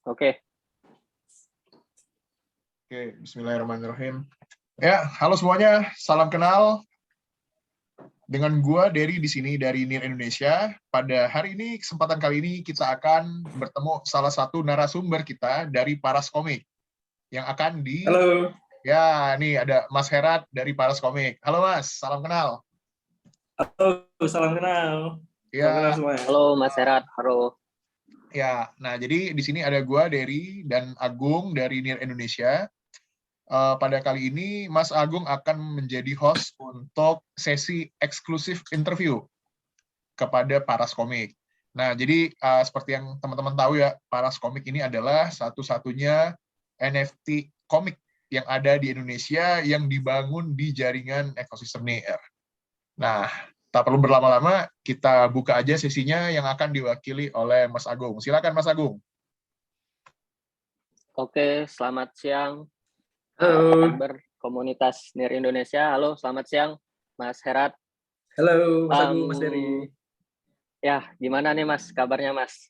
Oke. Oke, bismillahirrahmanirrahim. Ya, halo semuanya, salam kenal. Dengan gua Dery di sini dari NIR Indonesia. Pada hari ini, kesempatan kali ini kita akan bertemu salah satu narasumber kita dari Paras Komik yang akan Halo. Ya, nih ada Mas Herat dari Paras Komik. Halo Mas, salam kenal. Halo, salam kenal. Ya. Salam kenal semuanya. Halo Mas Herat, halo. Ya, nah jadi di sini ada gua Dery dan Agung dari NIR Indonesia. Pada kali ini Mas Agung akan menjadi host untuk sesi eksklusif interview kepada Paras Komik. Nah, jadi seperti yang teman-teman tahu ya, Paras Komik ini adalah satu-satunya NFT komik yang ada di Indonesia yang dibangun di jaringan ekosistem NIR. Nah, tak perlu berlama-lama, kita buka aja sesinya yang akan diwakili oleh Mas Agung. Silakan Mas Agung. Oke, selamat siang. Halo. Komunitas NIR Indonesia. Halo, selamat siang Mas Herat. Halo, Mas Agung, Mas Dery. Ya, gimana nih Mas kabarnya Mas?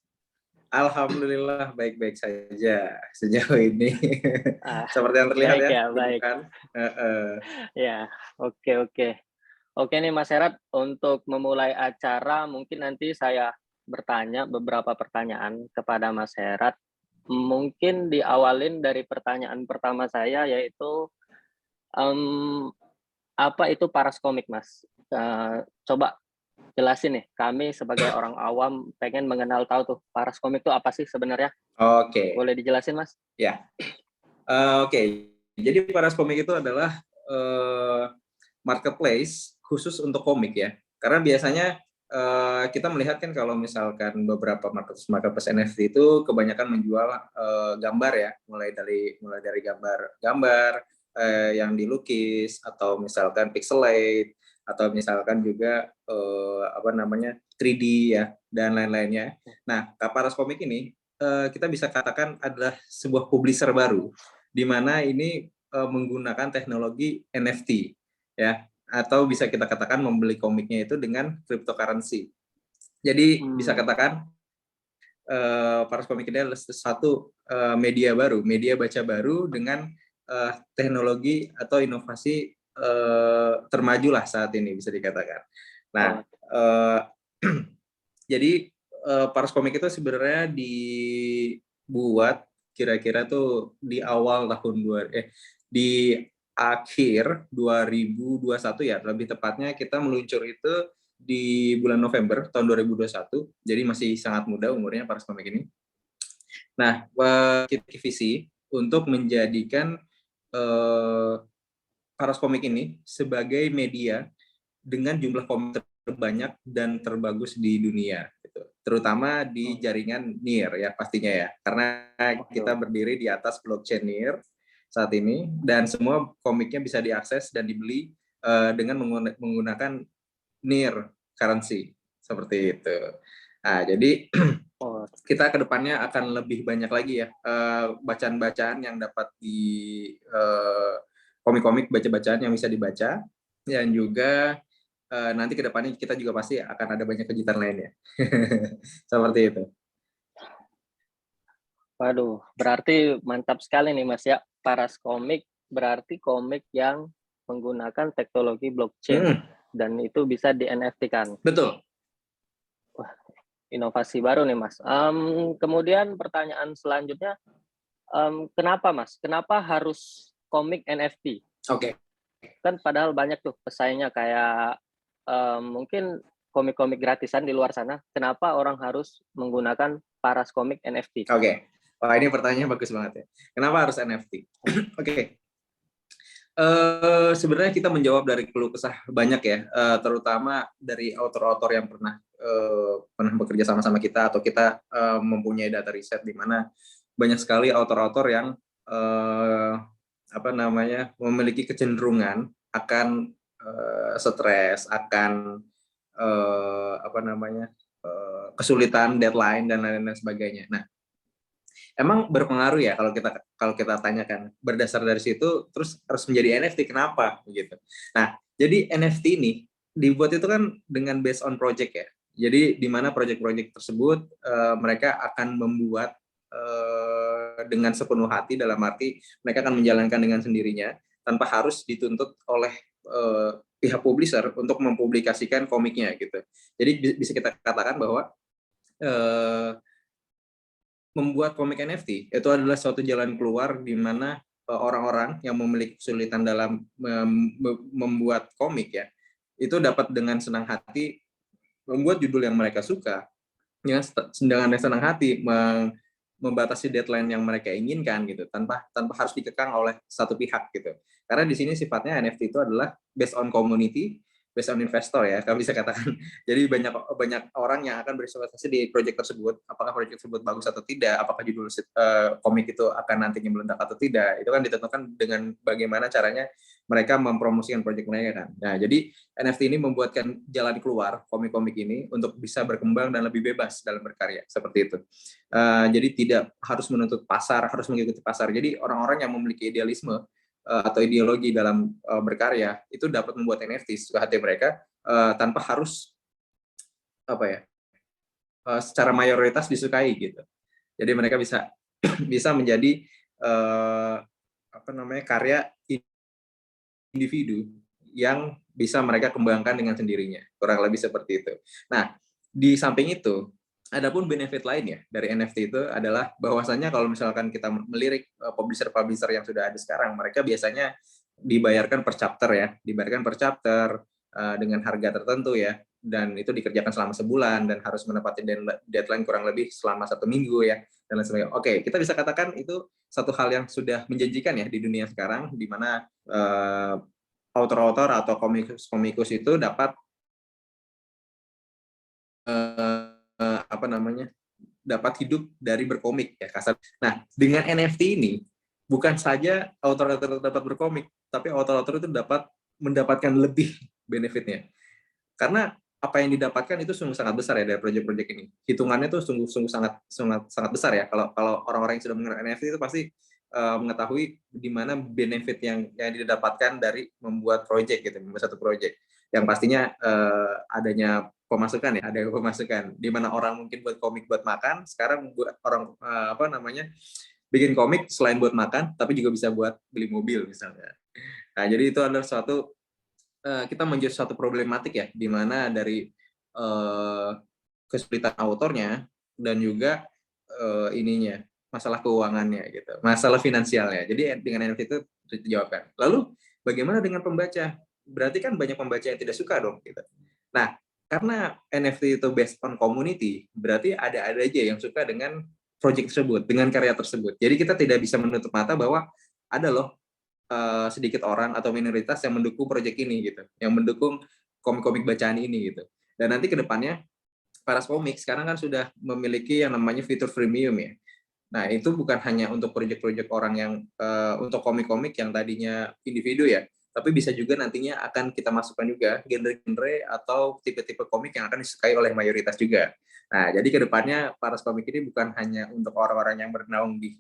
Alhamdulillah baik-baik saja sejauh ini. Seperti yang terlihat baik ya, baik. Ya, oke. Oke nih Mas Herat, untuk memulai acara mungkin nanti saya bertanya beberapa pertanyaan kepada Mas Herat. Mungkin diawalin dari pertanyaan pertama saya, yaitu apa itu Paras Komik, Mas? Coba jelasin nih, kami sebagai orang awam pengen mengenal tahu tuh Paras Komik itu apa sih sebenarnya? Oke. Boleh dijelasin, Mas? Ya. Oke. Jadi Paras Komik itu adalah marketplace khusus untuk komik ya. Karena biasanya kita melihat kan kalau misalkan beberapa marketplace NFT itu kebanyakan menjual gambar ya, mulai dari gambar yang dilukis atau misalkan pixelate atau misalkan juga 3D ya dan lain-lainnya. Nah, Paras Komik ini kita bisa katakan adalah sebuah publisher baru di mana ini menggunakan teknologi NFT ya, atau bisa kita katakan membeli komiknya itu dengan cryptocurrency. Jadi bisa katakan Paras Komik ini adalah satu media baca baru dengan teknologi atau inovasi termaju lah saat ini bisa dikatakan. Nah, jadi Paras Komik itu sebenarnya dibuat kira-kira tuh di awal tahun di akhir 2021 ya, lebih tepatnya kita meluncur itu di bulan November tahun 2021, jadi masih sangat muda umurnya Paras Komik ini. Nah, kita visi untuk menjadikan Paras Komik ini sebagai media dengan jumlah komik terbanyak dan terbagus di dunia, gitu. Terutama di jaringan NIR ya pastinya ya, karena kita berdiri di atas blockchain NIR saat ini dan semua komiknya bisa diakses dan dibeli dengan menggunakan NIR currency seperti itu. Nah, jadi kita kedepannya akan lebih banyak lagi ya bacaan-bacaan yang dapat di komik-komik baca-bacaan yang bisa dibaca, dan juga nanti kedepannya kita juga pasti akan ada banyak kejutan lainnya. Seperti itu. Waduh, berarti mantap sekali nih Mas ya. Paras Komik berarti komik yang menggunakan teknologi blockchain dan itu bisa di NFT-kan. Betul. Wah, inovasi baru nih Mas. Kemudian pertanyaan selanjutnya, kenapa Mas? Kenapa harus komik NFT? Oke. Kan padahal banyak tuh pesaingnya kayak mungkin komik-komik gratisan di luar sana. Kenapa orang harus menggunakan Paras Komik NFT? Oke. Wah, ini pertanyaannya bagus banget ya. Kenapa harus NFT? Oke. Sebenarnya kita menjawab dari keluh kesah banyak ya, terutama dari author-author yang pernah bekerja sama kita, atau kita mempunyai data riset di mana banyak sekali author-author yang memiliki kecenderungan akan stres, akan kesulitan deadline dan lain-lain sebagainya. Nah, emang berpengaruh ya kalau kita tanyakan berdasar dari situ terus harus menjadi NFT, kenapa gitu. Nah, jadi NFT ini dibuat itu kan dengan based on project ya. Jadi di mana project-project tersebut mereka akan membuat dengan sepenuh hati, dalam arti mereka akan menjalankan dengan sendirinya tanpa harus dituntut oleh pihak publisher untuk mempublikasikan komiknya gitu. Jadi bisa kita katakan bahwa membuat komik NFT itu adalah suatu jalan keluar di mana orang-orang yang memiliki kesulitan dalam membuat komik ya, itu dapat dengan senang hati membuat judul yang mereka suka, dengan senang hati membatasi deadline yang mereka inginkan gitu, tanpa harus dikekang oleh satu pihak gitu. Karena di sini sifatnya NFT itu adalah based on community, based on investor ya, kami bisa katakan. Jadi banyak orang yang akan berinvestasi di proyek tersebut. Apakah proyek tersebut bagus atau tidak, apakah judul komik itu akan nantinya meledak atau tidak, itu kan ditentukan dengan bagaimana caranya mereka mempromosikan proyek mereka kan. Nah, jadi NFT ini membuatkan jalan keluar komik-komik ini untuk bisa berkembang dan lebih bebas dalam berkarya, seperti itu. Jadi tidak harus menuntut pasar, harus mengikuti pasar. Jadi orang-orang yang memiliki idealisme atau ideologi dalam berkarya itu dapat membuat NFT sesuka hati mereka tanpa harus secara mayoritas disukai gitu. Jadi mereka bisa bisa menjadi karya individu yang bisa mereka kembangkan dengan sendirinya, kurang lebih seperti itu. Nah, di samping itu adapun benefit lainnya dari NFT itu adalah bahwasannya kalau misalkan kita melirik publisher-publisher yang sudah ada sekarang, mereka biasanya dibayarkan per chapter dengan harga tertentu ya, dan itu dikerjakan selama sebulan dan harus menepati deadline kurang lebih selama 1 minggu ya, dan lain sebagainya. Oke, kita bisa katakan itu satu hal yang sudah menjanjikan ya di dunia sekarang, di mana author-author atau komikus itu dapat dapat hidup dari berkomik ya kasar. Nah, dengan NFT ini bukan saja author-author dapat berkomik, tapi author-author itu dapat mendapatkan lebih benefitnya. Karena apa yang didapatkan itu sungguh sangat besar ya dari proyek-proyek ini. Hitungannya tuh sungguh sangat besar ya. Kalau orang-orang yang sudah mengenal NFT itu pasti mengetahui di mana benefit yang didapatkan dari membuat proyek gitu, membuat satu proyek. Yang pastinya adanya pemasukan ya, ada pemasukan. Di mana orang mungkin buat komik buat makan, sekarang buat orang bikin komik selain buat makan, tapi juga bisa buat beli mobil misalnya. Nah, jadi itu adalah suatu kita menjadi suatu problematik ya, di mana dari kesulitan autornya dan juga masalah keuangannya gitu, masalah finansialnya. Jadi dengan NFT itu dijawabkan. Lalu bagaimana dengan pembaca? Berarti kan banyak pembaca yang tidak suka dong gitu. Nah, karena NFT itu based on community, berarti ada aja yang suka dengan project tersebut, dengan karya tersebut. Jadi kita tidak bisa menutup mata bahwa ada loh sedikit orang atau minoritas yang mendukung proyek ini gitu, yang mendukung komik-komik bacaan ini gitu. Dan nanti ke depannya Paras Komik sekarang kan sudah memiliki yang namanya fitur freemium ya. Nah, itu bukan hanya untuk proyek-proyek orang yang untuk komik-komik yang tadinya individu ya, tapi bisa juga nantinya akan kita masukkan juga genre-genre atau tipe-tipe komik yang akan disukai oleh mayoritas juga. Nah, jadi ke depannya Paras Komik ini bukan hanya untuk orang-orang yang bernaung di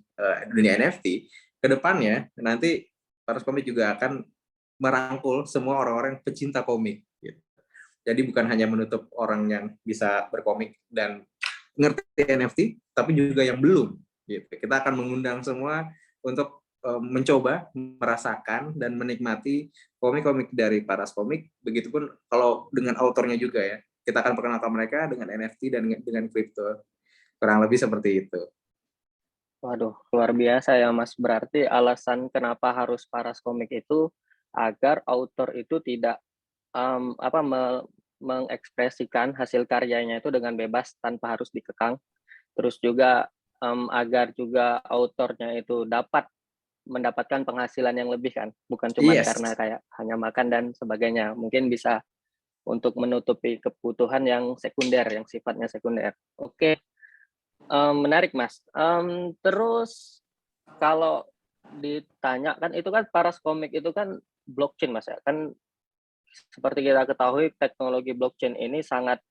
dunia NFT, ke depannya nanti Paras Komik juga akan merangkul semua orang-orang pecinta komik gitu. Jadi bukan hanya menutup orang yang bisa berkomik dan ngerti NFT, tapi juga yang belum. Gitu. Kita akan mengundang semua untuk mencoba, merasakan, dan menikmati komik-komik dari Paras Komik. Begitupun kalau dengan autornya juga ya. Kita akan perkenalkan mereka dengan NFT dan dengan kripto. Kurang lebih seperti itu. Waduh, luar biasa ya Mas. Berarti alasan kenapa harus Paras Komik itu agar autor itu tidak mengekspresikan hasil karyanya itu dengan bebas tanpa harus dikekang. Terus juga agar juga autornya itu dapat mendapatkan penghasilan yang lebih kan, bukan cuma karena kayak hanya makan dan sebagainya. Mungkin bisa untuk menutupi kebutuhan yang sekunder, yang sifatnya sekunder. Oke, menarik Mas. Terus kalau ditanya kan itu kan Paras Komik itu kan blockchain Mas ya, kan seperti kita ketahui teknologi blockchain ini sangat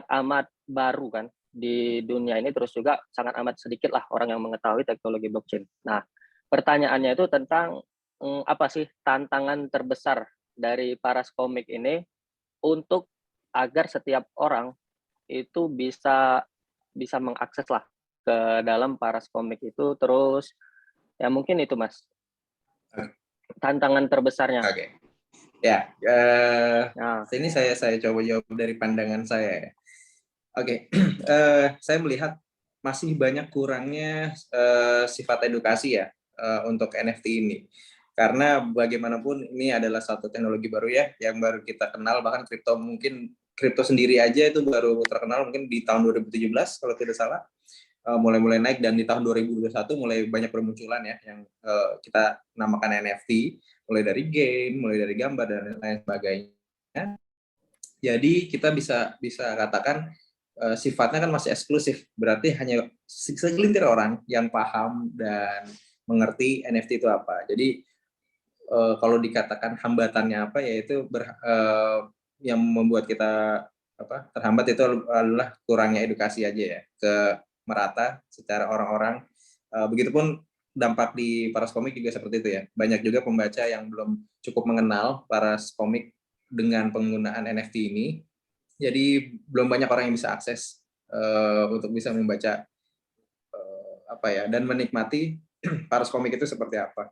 amat baru kan di dunia ini, terus juga sangat amat sedikit lah orang yang mengetahui teknologi blockchain. Nah, pertanyaannya itu tentang apa sih tantangan terbesar dari Paras Komik ini untuk agar setiap orang itu bisa mengakses lah ke dalam Paras Komik itu, terus ya mungkin itu Mas tantangan terbesarnya. Oke. Ya, ini saya coba jawab dari pandangan saya. Oke, saya melihat masih banyak kurangnya sifat edukasi ya untuk NFT ini. Karena bagaimanapun ini adalah satu teknologi baru ya, yang baru kita kenal, bahkan kripto sendiri aja itu baru terkenal mungkin di tahun 2017 kalau tidak salah, mulai naik, dan di tahun 2021 mulai banyak bermunculan ya yang kita namakan NFT, mulai dari game, mulai dari gambar dan lain sebagainya. Jadi kita bisa katakan sifatnya kan masih eksklusif, berarti hanya segelintir orang yang paham dan mengerti NFT itu apa. Jadi kalau dikatakan hambatannya apa, yaitu yang membuat kita terhambat itu adalah kurangnya edukasi aja ya, ke merata secara orang-orang. Begitupun dampak di Paras Komik juga seperti itu ya. Banyak juga pembaca yang belum cukup mengenal Paras Komik dengan penggunaan NFT ini. Jadi belum banyak orang yang bisa akses untuk bisa membaca dan menikmati Paras Komik itu seperti apa.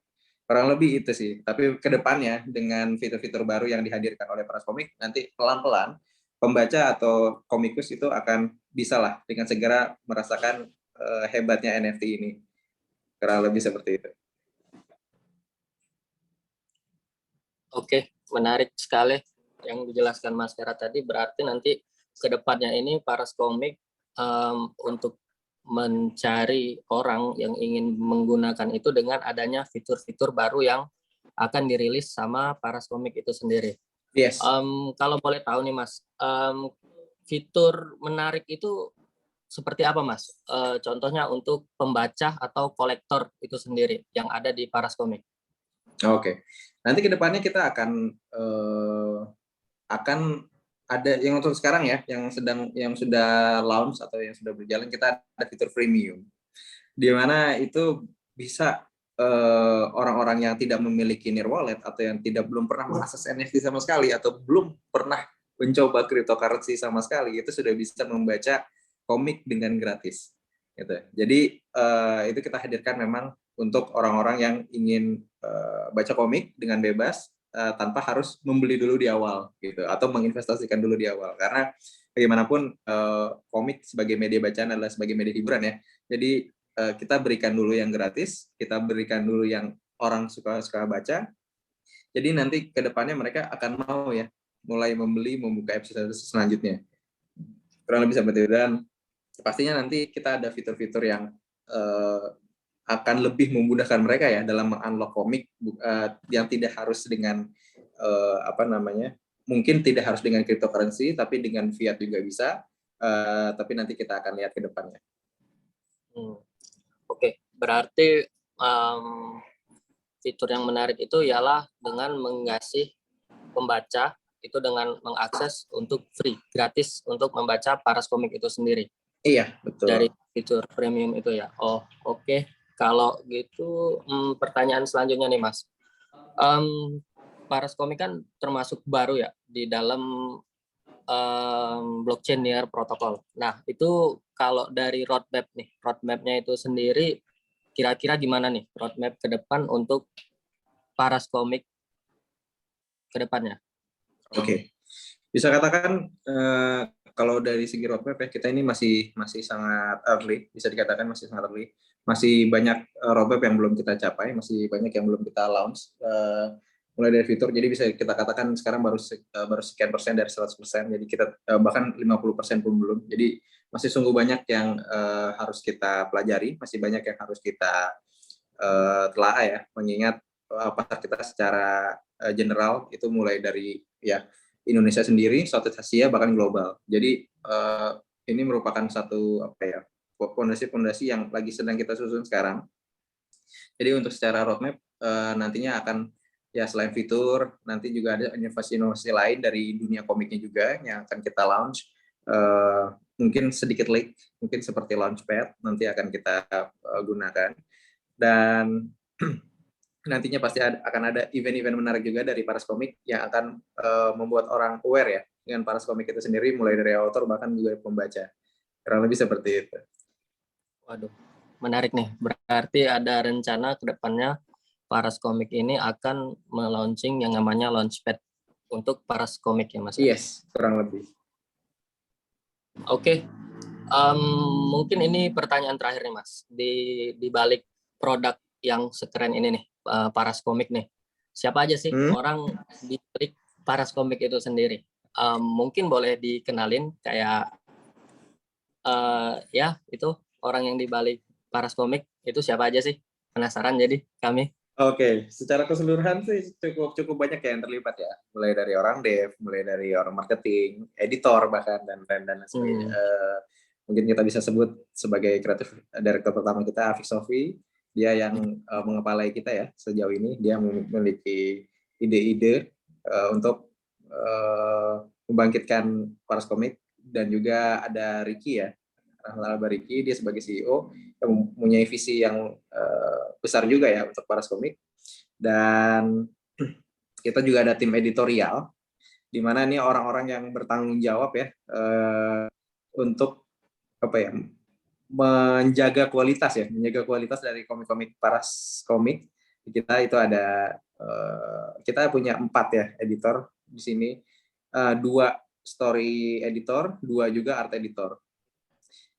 Kurang lebih itu sih. Tapi ke depannya dengan fitur-fitur baru yang dihadirkan oleh Paras Komik, nanti pelan-pelan pembaca atau komikus itu akan bisa lah dengan segera merasakan hebatnya NFT ini. Kurang lebih seperti itu. Oke, menarik sekali yang dijelaskan Mas Hera tadi. Berarti nanti ke depannya ini Paras Komik untuk mencari orang yang ingin menggunakan itu dengan adanya fitur-fitur baru yang akan dirilis sama Paras Komik itu sendiri. Yes. Kalau boleh tahu nih Mas, fitur menarik itu seperti apa Mas? Contohnya untuk pembaca atau kolektor itu sendiri yang ada di Paras Komik. Oke. Nanti ke depannya kita akan ada yang untuk sekarang ya, yang sudah launch atau yang sudah berjalan, kita ada fitur freemium, di mana itu bisa orang-orang yang tidak memiliki Near Wallet atau yang belum pernah mengakses NFT sama sekali atau belum pernah mencoba cryptocurrency sama sekali, itu sudah bisa membaca komik dengan gratis. Gitu. Jadi itu kita hadirkan memang untuk orang-orang yang ingin baca komik dengan bebas, tanpa harus membeli dulu di awal gitu, atau menginvestasikan dulu di awal, karena bagaimanapun komik sebagai media bacaan adalah sebagai media hiburan ya. Jadi kita berikan dulu yang gratis, kita berikan dulu yang orang suka baca. Jadi nanti ke depannya mereka akan mau ya mulai membuka episode selanjutnya. Kurang lebih seperti itu, dan pastinya nanti kita ada fitur-fitur yang akan lebih memudahkan mereka ya dalam unlock komik, yang tidak harus dengan mungkin tidak harus dengan cryptocurrency, tapi dengan fiat juga bisa. Tapi nanti kita akan lihat ke depannya. Oke, berarti fitur yang menarik itu ialah dengan mengasih pembaca itu dengan mengakses untuk free, gratis untuk membaca Paras Komik itu sendiri. Iya, betul. Dari fitur premium itu ya. Oh, oke. Kalau gitu, pertanyaan selanjutnya nih Mas. Paras Komik kan termasuk baru ya di dalam blockchain Near Protocol. Nah, itu kalau dari roadmap-nya itu sendiri, kira-kira gimana nih roadmap ke depan untuk Paras Komik ke depannya? Oke. Bisa katakan kalau dari segi roadmap ya, kita ini masih sangat early, bisa dikatakan masih sangat early. Masih banyak roadmap yang belum kita capai, masih banyak yang belum kita launch. Mulai dari fitur, jadi bisa kita katakan sekarang baru sekian persen dari 100%, jadi kita bahkan 50% pun belum. Jadi masih sungguh banyak yang harus kita pelajari, masih banyak yang harus kita telaah ya, mengingat pasar kita secara general itu mulai dari ya Indonesia sendiri, Southeast Asia, bahkan global. Jadi ini merupakan satu fondasi yang lagi sedang kita susun sekarang. Jadi untuk secara roadmap nantinya akan ya selain fitur, nanti juga ada inovasi-inovasi lain dari dunia komiknya juga yang akan kita launch. Mungkin sedikit leak, mungkin seperti Launchpad nanti akan kita gunakan. Dan nantinya pasti akan ada event-event menarik juga dari Paras Komik yang akan membuat orang aware ya dengan Paras Komik itu sendiri, mulai dari author bahkan juga pembaca. Kurang lebih seperti itu. Waduh, menarik nih. Berarti ada rencana ke depannya Paras Komik ini akan melaunching yang namanya Launchpad untuk Paras Komik ya, Mas? Yes, kurang lebih. Oke. Mungkin ini pertanyaan terakhir nih, Mas. Di balik produk yang sekeren ini nih, Paras Komik nih. Siapa aja sih orang di balik Paras Komik itu sendiri? Mungkin boleh dikenalin kayak ya itu orang yang di balik Paras Komik itu siapa aja sih? Penasaran jadi kami. Oke, secara keseluruhan sih cukup banyak ya yang terlibat ya. Mulai dari orang dev, mulai dari orang marketing, editor bahkan dan sebagainya. Mungkin kita bisa sebut sebagai kreatif director pertama kita, Afik Sofi. Dia yang mengepalai kita ya sejauh ini. Dia memiliki ide-ide untuk membangkitkan Paras Komik, dan juga ada Ricky ya, Rahlan Albariki, dia sebagai CEO yang mempunyai visi yang besar juga ya untuk Paras Komik. Dan kita juga ada tim editorial, di mana ini orang-orang yang bertanggung jawab ya untuk menjaga kualitas dari komik-komik Paras Komik. Kita itu ada kita punya 4 ya editor di sini, 2 story editor, 2 juga art editor.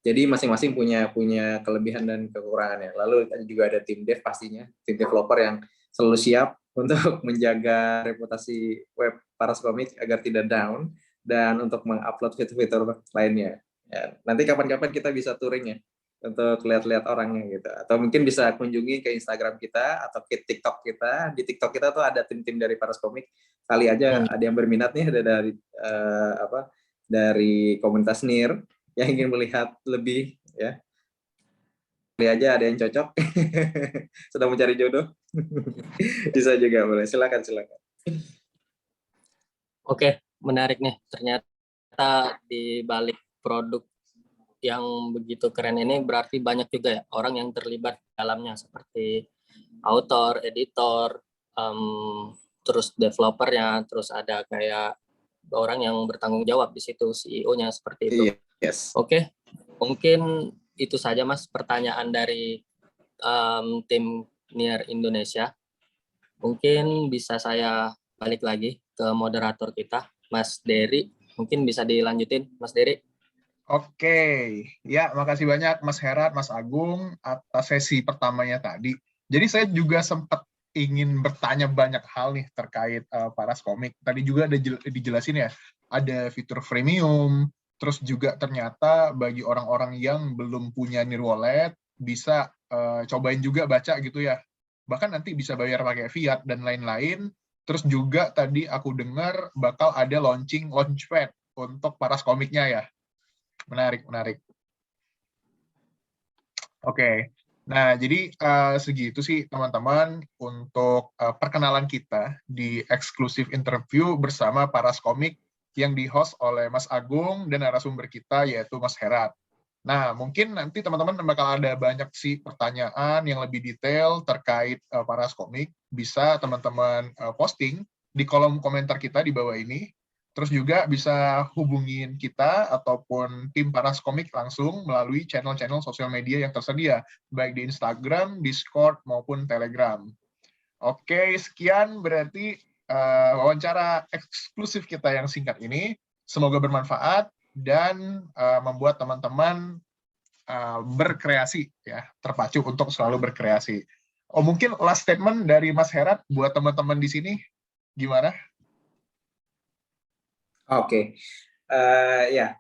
Jadi masing-masing punya kelebihan dan kekurangannya. Lalu juga ada tim dev pastinya, tim developer yang selalu siap untuk menjaga reputasi web Paras Komik agar tidak down, dan untuk mengupload fitur-fitur lainnya. Ya, nanti kapan-kapan kita bisa touring ya untuk lihat-lihat orangnya gitu. Atau mungkin bisa kunjungi ke Instagram kita atau ke TikTok kita. Di TikTok kita tuh ada tim-tim dari Paras Komik. Kali aja ada yang berminat nih, ada dari komunitas NIR yang ingin melihat lebih ya. Lihat aja ada yang cocok. Sedang mencari jodoh. Bisa juga boleh. Silakan. Oke, menarik nih. Ternyata di balik produk yang begitu keren ini berarti banyak juga ya orang yang terlibat dalamnya, seperti author, editor, terus developernya, terus ada kayak orang yang bertanggung jawab di situ, CEO-nya seperti itu. Yes. Oke, mungkin itu saja Mas pertanyaan dari tim NIR Indonesia. Mungkin bisa saya balik lagi ke moderator kita, Mas Dery. Mungkin bisa dilanjutin, Mas Dery. Oke, ya makasih banyak Mas Herat, Mas Agung atas sesi pertamanya tadi. Jadi saya juga sempat ingin bertanya banyak hal nih terkait Paras Komik. Tadi juga ada dijelasin ya, ada fitur freemium, terus juga ternyata bagi orang-orang yang belum punya NIR Wallet bisa cobain juga baca gitu ya. Bahkan nanti bisa bayar pakai fiat dan lain-lain. Terus juga tadi aku dengar bakal ada launchpad untuk Paras Komiknya ya. Menarik. Oke. Nah, jadi segitu sih teman-teman untuk perkenalan kita di eksklusif interview bersama Paras Komik yang di-host oleh Mas Agung dan narasumber kita yaitu Mas Herat. Nah, mungkin nanti teman-teman bakal ada banyak sih pertanyaan yang lebih detail terkait Paras Komik. Bisa teman-teman posting di kolom komentar kita di bawah ini. Terus juga bisa hubungin kita ataupun tim Paras Komik langsung melalui channel-channel sosial media yang tersedia, baik di Instagram, Discord, maupun Telegram. Oke, sekian berarti wawancara eksklusif kita yang singkat ini. Semoga bermanfaat dan membuat teman-teman berkreasi, ya, terpacu untuk selalu berkreasi. Oh, mungkin last statement dari Mas Herat buat teman-teman di sini, gimana? Oke. Ya,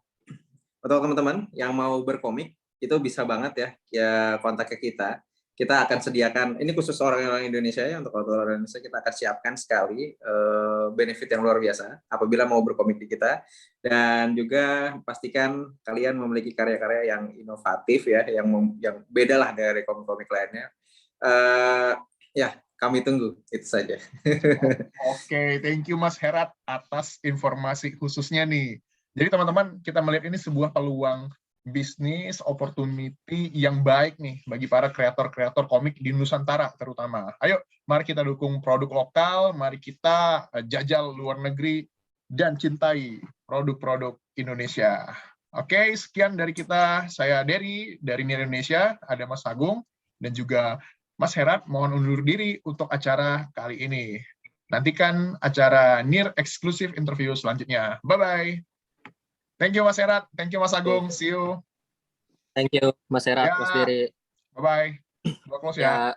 untuk teman-teman yang mau berkomik itu bisa banget ya kontak ke kita. Kita akan sediakan, ini khusus orang-orang Indonesia ya, untuk orang Indonesia kita akan siapkan sekali benefit yang luar biasa apabila mau berkomik di kita, dan juga pastikan kalian memiliki karya-karya yang inovatif ya, yang beda lah dari komik-komik lainnya. Ya, kami tunggu, itu saja. Oke, thank you Mas Herat atas informasi khususnya nih. Jadi teman-teman, kita melihat ini sebuah peluang bisnis, opportunity yang baik nih bagi para kreator-kreator komik di Nusantara terutama. Ayo, mari kita dukung produk lokal, mari kita jajal luar negeri, dan cintai produk-produk Indonesia. Oke, sekian dari kita. Saya dari NIR Indonesia, ada Mas Agung, dan juga Mas Herat. Mohon undur diri untuk acara kali ini. Nantikan acara NIR eksklusif interview selanjutnya. Bye-bye. Thank you Mas Herat, thank you Mas Agung, see you. Thank you Mas Herat, Ya. Mas Dery. Bye-bye. Gua close ya.